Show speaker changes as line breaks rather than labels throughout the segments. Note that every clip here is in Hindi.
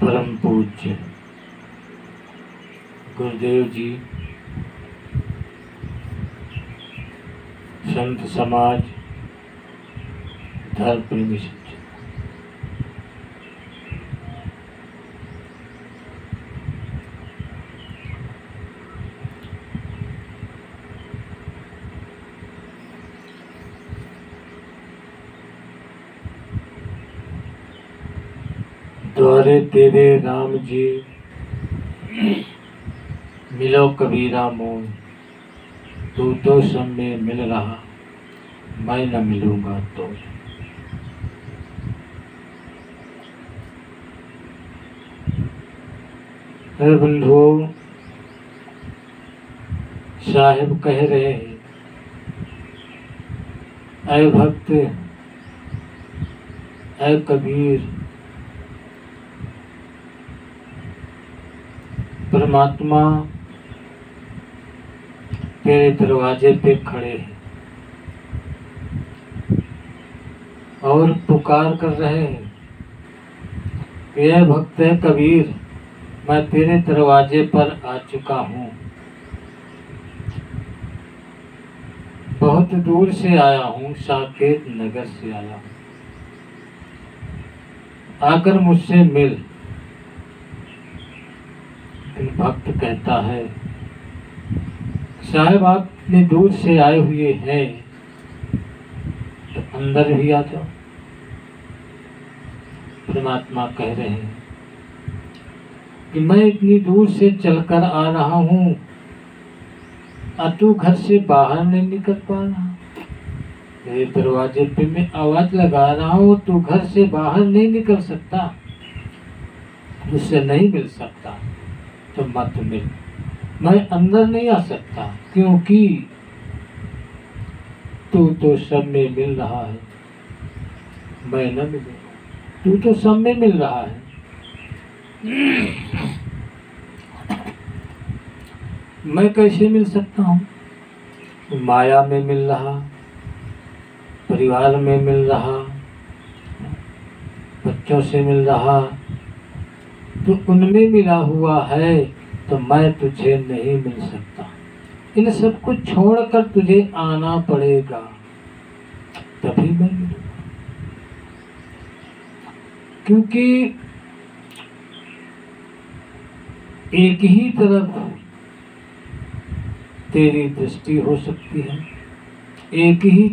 परम पूज्य गुरुदेव जी, संत समाज, धर्म प्रेमी सज्जन, द्वारे तेरे राम जी मिलो कबीरा मोन, तू तो सब में मिल रहा, मैं न मिलूंगा तो। अरे बंधुओं, साहिब कह रहे हैं, ऐ भक्त, ऐ कबीर, परमात्मा तेरे दरवाजे पे खड़े हैं और पुकार कर रहे हैं कि ये भक्त है कबीर, मैं तेरे दरवाजे पर आ चुका हूँ, बहुत दूर से आया हूँ, साकेत नगर से आया हूँ, आकर मुझसे मिल। भक्त कहता है, साहब आप इतने दूर से आए हुए हैं तो अंदर भी आ जाओ। परमात्मा कह रहे हैं कि मैं इतनी दूर से चलकर आ रहा हूँ, तू घर से बाहर नहीं निकल पा रहा, तेरे दरवाजे पे मैं आवाज लगा रहा हूँ, तू घर से बाहर नहीं निकल सकता, मुझसे नहीं मिल सकता तो मत मिल। मैं अंदर नहीं आ सकता क्योंकि तू तो सब में मिल रहा है, मैं न मिलूंगा। तू तो सब में मिल रहा है, मैं कैसे मिल सकता हूँ? माया में मिल रहा, परिवार में मिल रहा, बच्चों से मिल रहा, तो उनमें मिला हुआ है तो मैं तुझे नहीं मिल सकता। इन सब को छोड़कर तुझे आना पड़ेगा, तभी मैं मिलूंगा। क्योंकि एक ही तरफ तेरी दृष्टि हो सकती है, एक ही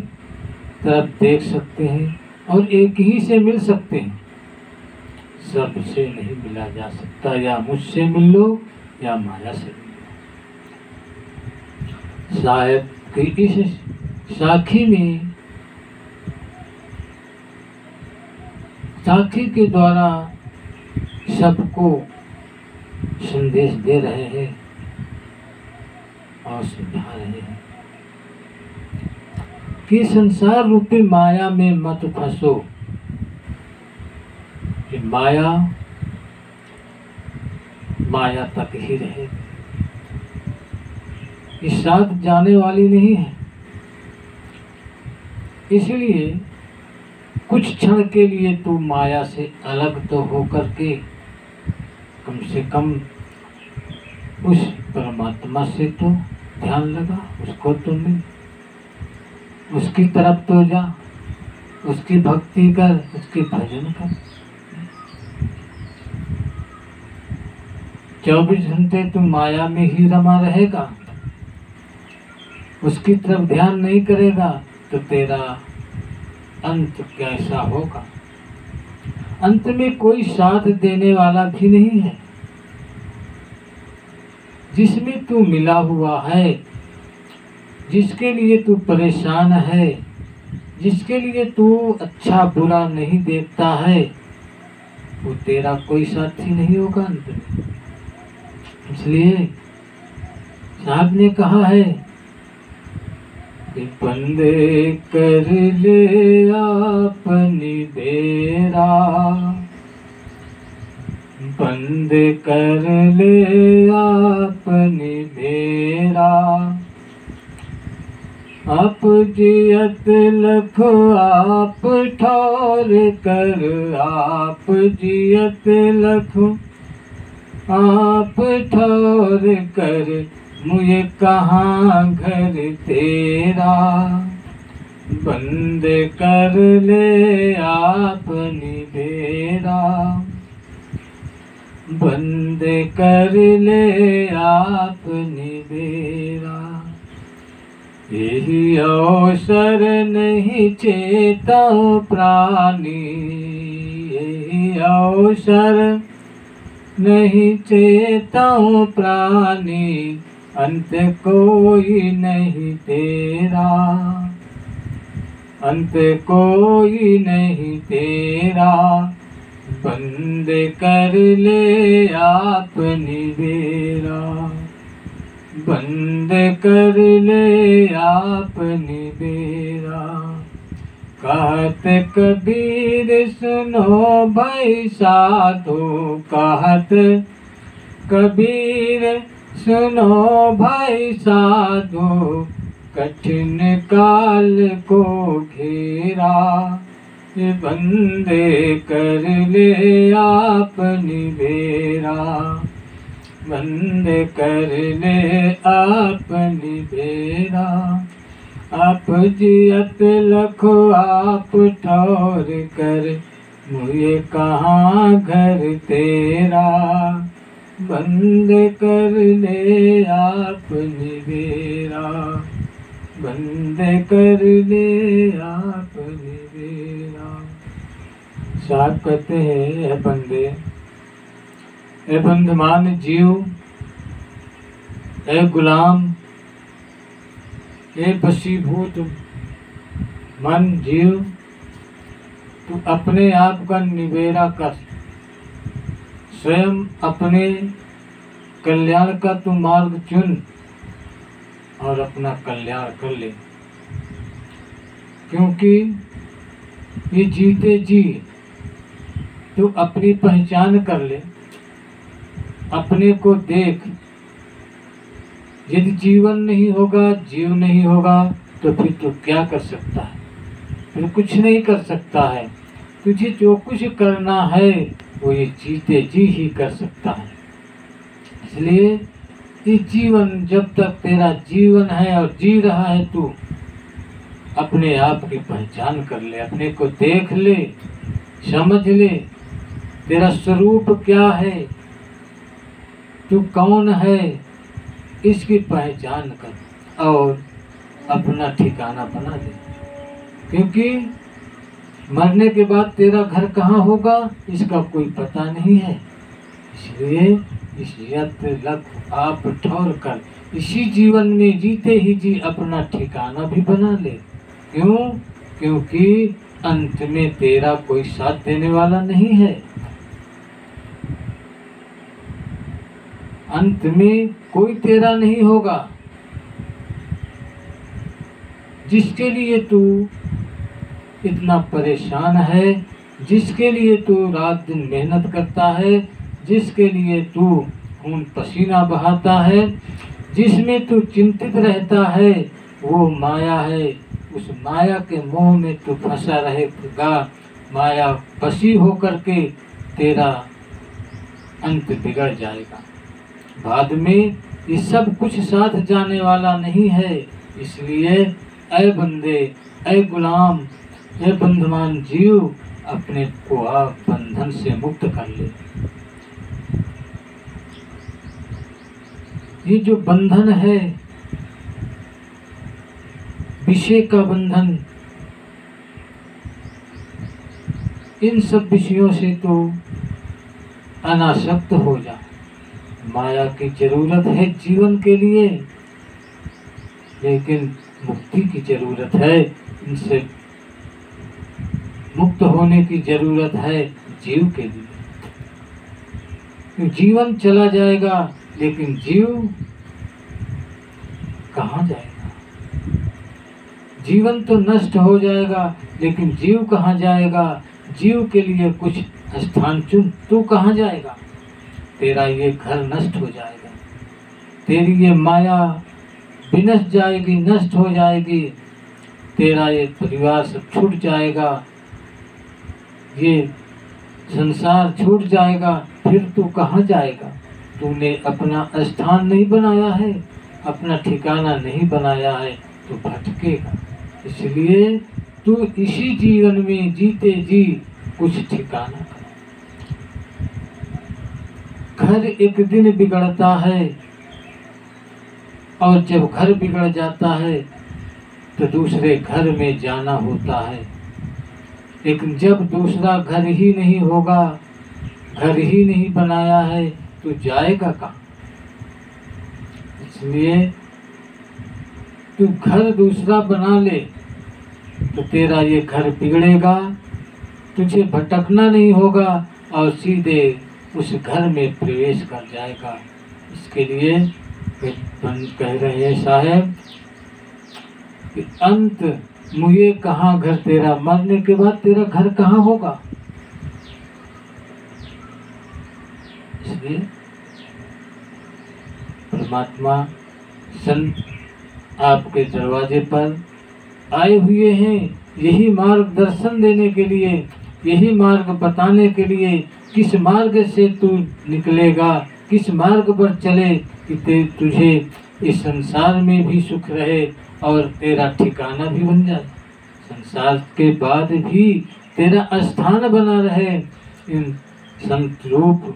तरफ देख सकते हैं और एक ही से मिल सकते हैं, सबसे नहीं मिला जा सकता। या मुझसे मिल लो या माया से मिल लो। साहेब की इस साखी में, साखी के द्वारा सबको संदेश दे रहे हैं और समझा रहे हैं कि संसार रूपी माया में मत फंसो। कि माया माया तक ही रहेगी, इस साथ जाने वाली नहीं है। इसलिए कुछ क्षण के लिए तू माया से अलग तो होकर के कम से कम उस परमात्मा से तो ध्यान लगा, उसको तो मिल, उसकी तरफ तो जा, उसकी भक्ति कर, उसकी भजन कर। 24 घंटे तू माया में ही रमा रहेगा, उसकी तरफ ध्यान नहीं करेगा तो तेरा अंत कैसा होगा? अंत में कोई साथ देने वाला भी नहीं है। जिसमें तू मिला हुआ है, जिसके लिए तू परेशान है, जिसके लिए तू अच्छा बुरा नहीं देखता है, वो तेरा कोई साथी नहीं होगा अंत में। इसलिए साहब ने कहा है कि बंदे कर ले अपनी बेरा, बंद कर ले अपनी बेरा, आप जियत लख आप ठौर कर, आप जियत लख आप ठौर कर मुझे कहाँ घर तेरा, बंद कर ले आपनी बेरा, बंद कर ले आपनी बेरा। यही अवसर नहीं चेता प्राणी, यही अवसर नहीं चेता प्राणी, अंत कोई नहीं तेरा, अंत कोई नहीं तेरा, बंद कर ले आपनी बेरा, बंद कर ले आपनी बेरा। कहत कबीर सुनो भाई साधो, कहत कबीर सुनो भाई साधो, कठिन काल को घेरा, ये बंदे कर ले आपनी बेरा, बंद कर ले आपनी बेरा। आप जियत लखो आप ठौर कर, मुझे कहाँ घर तेरा, बंद कर ले आपनी बेरा, बंद कर ले आपनी बेरा। साहब कहते हैं, ए बंदे, ए बंधमान जीव, ए गुलाम, ए बसीभूत मन जीव, तू अपने आप का निबेरा कर, स्वयं अपने कल्याण का तू मार्ग चुन और अपना कल्याण कर ले। क्योंकि ये जीते जी तू अपनी पहचान कर ले, अपने को देख। यदि जीवन नहीं होगा, जीव नहीं होगा, तो फिर तू क्या कर सकता है? फिर कुछ नहीं कर सकता है। तुझे जो कुछ करना है वो ये जीते जी ही कर सकता है। इसलिए ये जीवन, जब तक तेरा जीवन है और जी रहा है, तू अपने आप की पहचान कर ले, अपने को देख ले, समझ ले, तेरा स्वरूप क्या है, तू कौन है, इसकी पहचान कर और अपना ठिकाना बना दे। क्योंकि मरने के बाद तेरा घर कहाँ होगा इसका कोई पता नहीं है। इसलिए इस यत लख आप ठौर कर, इसी जीवन में जीते ही जी अपना ठिकाना भी बना ले। क्यों? क्योंकि अंत में तेरा कोई साथ देने वाला नहीं है। अंत में कोई तेरा नहीं होगा। जिसके लिए तू इतना परेशान है, जिसके लिए तू रात दिन मेहनत करता है, जिसके लिए तू खून पसीना बहाता है, जिसमें तू चिंतित रहता है, वो माया है। उस माया के मोह में तू फंसा रहेगा। माया बसी होकर के तेरा अंत बिगड़ जाएगा। बाद में ये सब कुछ साथ जाने वाला नहीं है। इसलिए ऐ बंदे, ऐ गुलाम, ऐ बंधमान जीव, अपने को आप बंधन से मुक्त कर ले। ये जो बंधन है, विषय का बंधन, इन सब विषयों से तो अनासक्त हो जा। माया की जरूरत है जीवन के लिए, लेकिन मुक्ति की जरूरत है। इनसे मुक्त होने की जरूरत है जीव के लिए। जीवन चला जाएगा, लेकिन जीव कहाँ जाएगा? जीवन तो नष्ट हो जाएगा, लेकिन जीव कहाँ जाएगा? जीव के लिए कुछ स्थान चुन। तू कहाँ जाएगा? तेरा ये घर नष्ट हो जाएगा, तेरी ये माया विनष्ट जाएगी, नष्ट हो जाएगी, तेरा ये परिवार सब छूट जाएगा, ये संसार छूट जाएगा। फिर तू कहाँ जाएगा? तूने अपना स्थान नहीं बनाया है, अपना ठिकाना नहीं बनाया है तो भटकेगा। इसलिए तू इसी जीवन में जीते जी कुछ ठिकाना कर। घर एक दिन बिगड़ता है और जब घर बिगड़ जाता है तो दूसरे घर में जाना होता है, लेकिन जब दूसरा घर ही नहीं होगा, घर ही नहीं बनाया है तो जाएगा कहाँ। इसलिए तू घर दूसरा बना ले तो तेरा ये घर बिगड़ेगा, तुझे भटकना नहीं होगा और सीधे उस घर में प्रवेश कर जाएगा। इसके लिए कह रहे हैं साहब कि अंत मुझे कहाँ घर तेरा, मरने के बाद तेरा घर कहाँ होगा। इसलिए परमात्मा संत आपके दरवाजे पर आए हुए हैं, यही मार्गदर्शन देने के लिए, यही मार्ग बताने के लिए किस मार्ग से तू निकलेगा, किस मार्ग पर चले कि तुझे इस संसार में भी सुख रहे और तेरा ठिकाना भी बन जाए, संसार के बाद भी तेरा स्थान बना रहे। इन संत रूप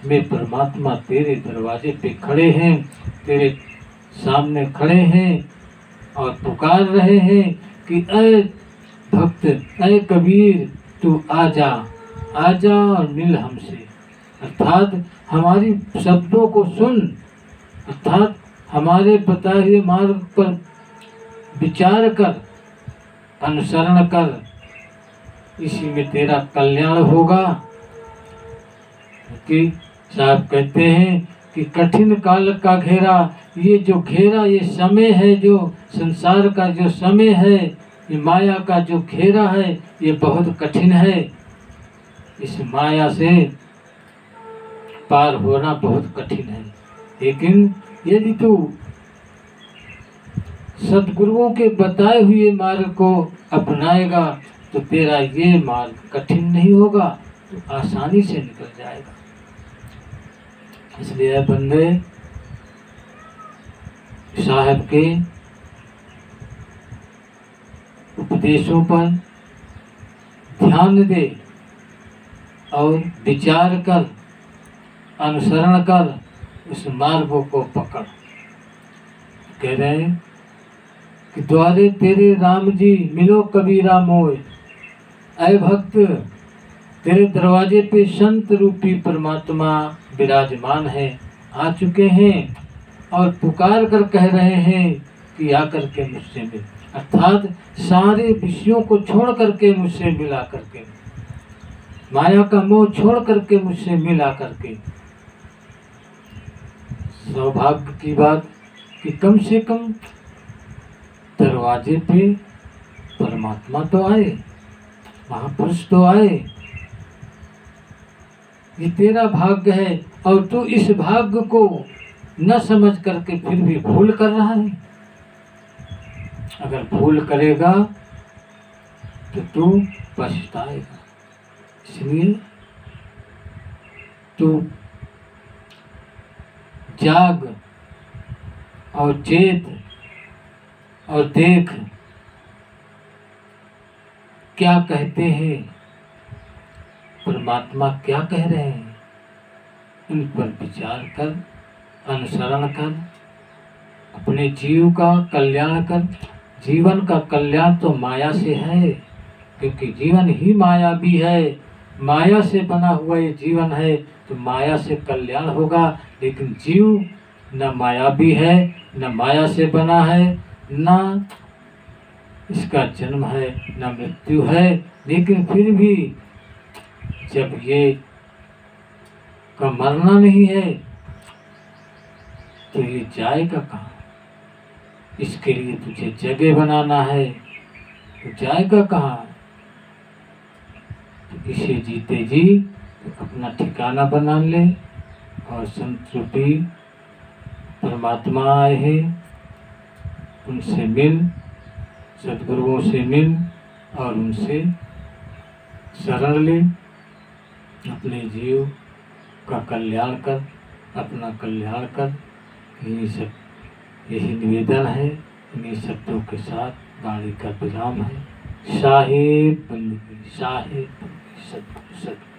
में परमात्मा तेरे दरवाजे पे खड़े हैं, तेरे सामने खड़े हैं और पुकार रहे हैं कि ऐ भक्त, ऐ कबीर, तू आजा, आजा और मिल हमसे। अर्थात हमारी शब्दों को सुन, अर्थात हमारे बताए हुए मार्ग पर विचार कर, अनुसरण कर, इसी में तेरा कल्याण होगा। कि साहब कहते हैं कि कठिन काल का घेरा, ये जो घेरा, ये समय है, जो संसार का जो समय है, ये माया का जो घेरा है, ये बहुत कठिन है। इस माया से पार होना बहुत कठिन है, लेकिन यदि तू सद्गुरुओं के बताए हुए मार्ग को अपनाएगा तो तेरा ये मार्ग कठिन नहीं होगा, तो आसानी से निकल जाएगा। इसलिए बंदे साहब के उपदेशों पर ध्यान दे और विचार कर, अनुसरण कर, उस मार्गों को पकड़। कह रहे हैं कि द्वारे तेरे राम जी मिलो कबीरा मोय, ऐ भक्त तेरे दरवाजे पे संत रूपी परमात्मा विराजमान है, आ चुके हैं और पुकार कर कह रहे हैं कि आकर के मुझसे मिल। अर्थात सारे विषयों को छोड़ करके मुझसे मिला करके, माया का मोह छोड़ करके मुझसे मिला करके। सौभाग्य की बात कि कम से कम दरवाजे पे परमात्मा तो आए, महापुरुष तो आए। ये तेरा भाग्य है और तू इस भाग्य को न समझ करके फिर भी भूल कर रहा है। अगर भूल करेगा तो तू पछताएगा। इसलिए तू जाग और चेत और देख क्या कहते हैं परमात्मा, क्या कह रहे हैं, उन पर विचार कर, अनुसरण कर, अपने जीव का कल्याण कर। जीवन का कल्याण तो माया से है, क्योंकि जीवन ही माया भी है, माया से बना हुआ ये जीवन है, तो माया से कल्याण होगा। लेकिन जीव न माया भी है, न माया से बना है, न इसका जन्म है, न मृत्यु है। लेकिन फिर भी जब ये का मरना नहीं है तो ये जाएगा कहाँ। इसके लिए तुझे जगह बनाना है, तो जाएगा कहाँ। तो इसे जीते जी अपना ठिकाना बना ले और संत रूपी परमात्मा आए हैं, उनसे मिल, सद्गुरुओं से मिल और उनसे शरण ले, अपने जीव का कल्याण कर। अपना कल्याण कर। यही सब यही निवेदन है। इन्हीं शब्दों के साथ वाणी का विराम है। साहेब बंदगी, साहेब बंदगी, सतगुरु सतगुरु।